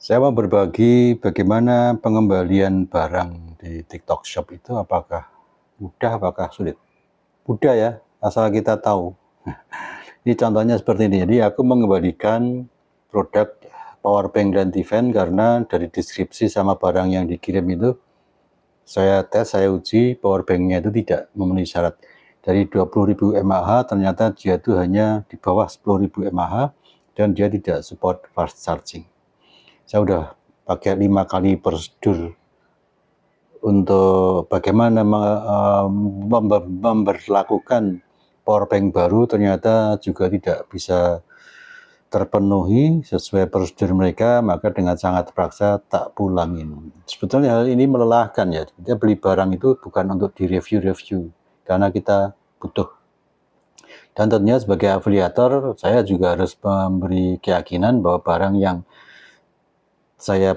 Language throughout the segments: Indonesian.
Saya mau berbagi bagaimana pengembalian barang di TikTok Shop itu apakah mudah, apakah sulit? Mudah ya, asal kita tahu. Ini contohnya seperti ini. Jadi aku mengembalikan produk powerbank dan Tiffen karena dari deskripsi sama barang yang dikirim itu saya tes, saya uji powerbanknya itu tidak memenuhi syarat. Dari 20.000 mAh ternyata dia itu hanya di bawah 10.000 mAh dan dia tidak support fast charging. Saya udah pakai 5 kali prosedur untuk bagaimana memberlakukan powerbank baru, ternyata juga tidak bisa terpenuhi sesuai prosedur mereka, maka dengan sangat terpaksa tak pulangin. Sebetulnya hal ini melelahkan ya, kita beli barang itu bukan untuk direview-review, karena kita butuh. Dan tentunya sebagai afiliator, saya juga harus memberi keyakinan bahwa barang yang saya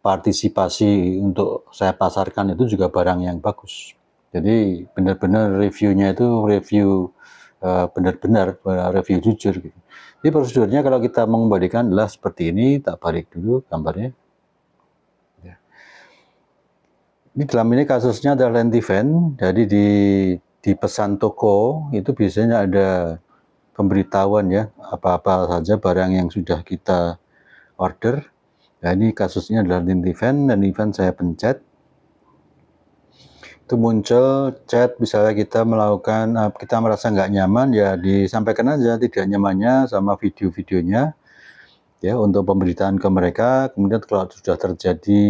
partisipasi untuk saya pasarkan itu juga barang yang bagus. Jadi benar-benar reviewnya itu review benar-benar review jujur gitu. Jadi prosedurnya kalau kita mengembalikan adalah seperti ini, tak balik dulu gambarnya. Ini dalam ini kasusnya adalah Lentiven. Jadi di pesan toko itu biasanya ada pemberitahuan ya, apa-apa saja barang yang sudah kita order. Nah, ini kasusnya adalah Lentiven, dan event saya pencet. Itu muncul chat, misalnya kita melakukan, kita merasa nggak nyaman, ya disampaikan aja tidak nyamannya sama video-videonya, ya, untuk pemberitaan ke mereka. Kemudian kalau sudah terjadi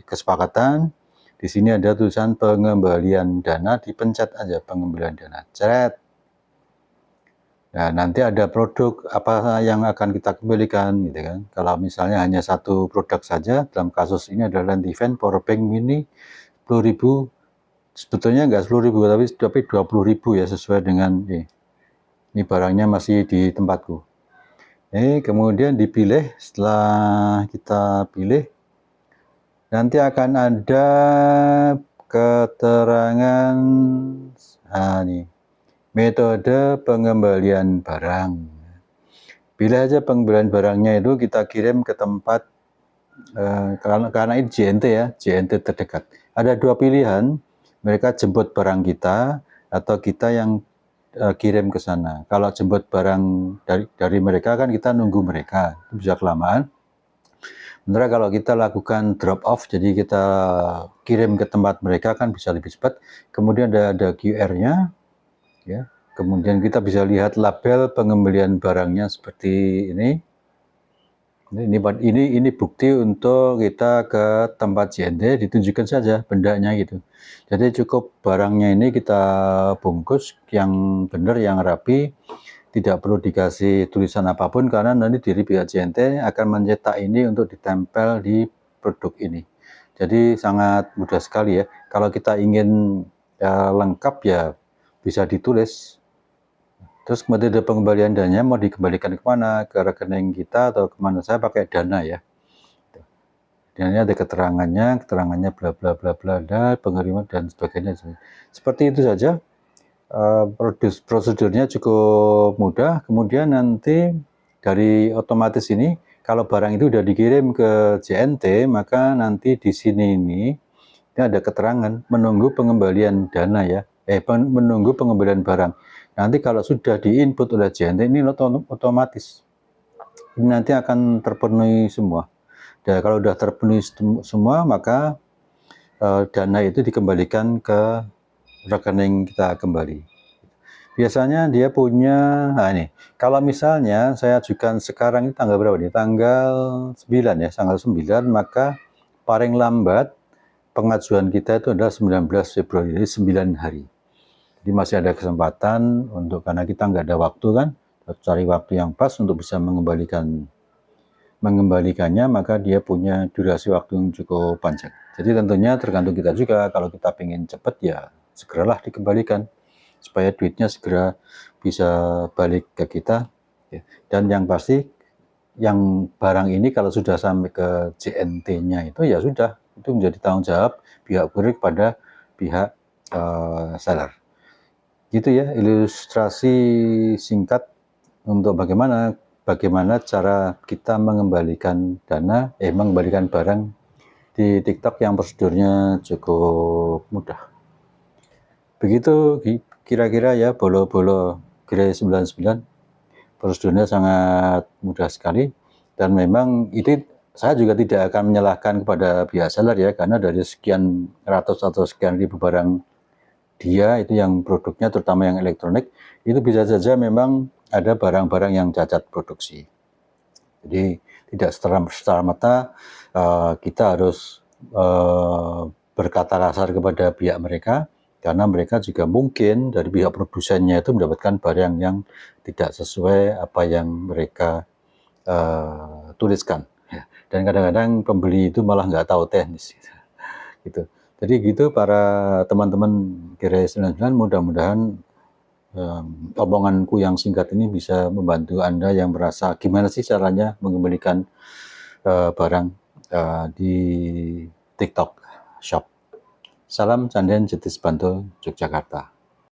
kesepakatan, di sini ada tulisan pengembalian dana, dipencet aja pengembalian dana, ceret. Nah, nanti ada produk apa yang akan kita kembalikan, gitu kan. Kalau misalnya hanya satu produk saja, dalam kasus ini adalah Lentiven Powerbank Mini 10.000, sebetulnya nggak 10.000 tapi 20.000 ya, sesuai dengan ini barangnya masih di tempatku. Kemudian dipilih, setelah kita pilih nanti akan ada keterangan metode pengembalian barang. Pilih aja pengembalian barangnya itu kita kirim ke tempat, karena ini JNT ya, JNT terdekat. Ada dua pilihan, mereka jemput barang kita atau kita yang kirim ke sana. Kalau jemput barang dari mereka kan kita nunggu mereka, itu bisa kelamaan. Sementara kalau kita lakukan drop off, jadi kita kirim ke tempat mereka kan bisa lebih cepat. Kemudian ada QR-nya, ya. Kemudian kita bisa lihat label pengembalian barangnya seperti ini. Ini bukti untuk kita ke tempat JNT, ditunjukkan saja bendanya gitu. Jadi cukup barangnya ini kita bungkus yang benar, yang rapi, tidak perlu dikasih tulisan apapun, karena nanti dari pihak JNT akan mencetak ini untuk ditempel di produk ini. Jadi sangat mudah sekali ya. Kalau kita ingin lengkap ya bisa ditulis. Terus metode pengembalian dananya mau dikembalikan kemana? Ke rekening kita atau kemana? Saya pakai Dana ya. Dan ini ada keterangannya bla bla bla bla, pengiriman dan sebagainya. Seperti itu saja. Prosedurnya cukup mudah. Kemudian nanti dari otomatis ini, kalau barang itu sudah dikirim ke JNT, maka nanti di sini ini ada keterangan menunggu pengembalian dana ya, menunggu pengembalian barang. Nanti kalau sudah diinput oleh JNT ini otomatis ini nanti akan terpenuhi semua. Dan kalau sudah terpenuhi semua, maka dana itu dikembalikan ke rekening kita kembali. Biasanya dia punya, nah ini, kalau misalnya saya ajukan sekarang, ini tanggal berapa nih? Tanggal 9 ya, tanggal 9, maka paling lambat pengajuan kita itu adalah 19 Februari, jadi 9 hari. Jadi masih ada kesempatan untuk, karena kita nggak ada waktu kan, cari waktu yang pas untuk bisa mengembalikannya, maka dia punya durasi waktu yang cukup panjang. Jadi tentunya tergantung kita juga, kalau kita pengen cepat ya segeralah dikembalikan, supaya duitnya segera bisa balik ke kita. Dan yang pasti, yang barang ini kalau sudah sampai ke JNT-nya itu ya sudah, itu menjadi tanggung jawab pihak kurir kepada pihak seller. Gitu ya, ilustrasi singkat untuk bagaimana bagaimana cara kita mengembalikan mengembalikan barang di TikTok yang prosedurnya cukup mudah. Begitu kira-kira ya bolo-bolo Grey 99, prosedurnya sangat mudah sekali, dan memang itu saya juga tidak akan menyalahkan kepada pihak seller ya, karena dari sekian ratus atau sekian ribu barang dia itu yang produknya terutama yang elektronik, itu bisa saja memang ada barang-barang yang cacat produksi. Jadi tidak secara mata kita harus berkata kasar kepada pihak mereka, karena mereka juga mungkin dari pihak produsennya itu mendapatkan barang yang tidak sesuai apa yang mereka tuliskan. Dan kadang-kadang pembeli itu malah nggak tahu teknis. Gitu. Jadi gitu para teman-teman Gerai 99, mudah-mudahan omonganku yang singkat ini bisa membantu Anda yang merasa gimana sih caranya mengembalikan barang di TikTok Shop. Salam Canden Jetis Bantul, Yogyakarta.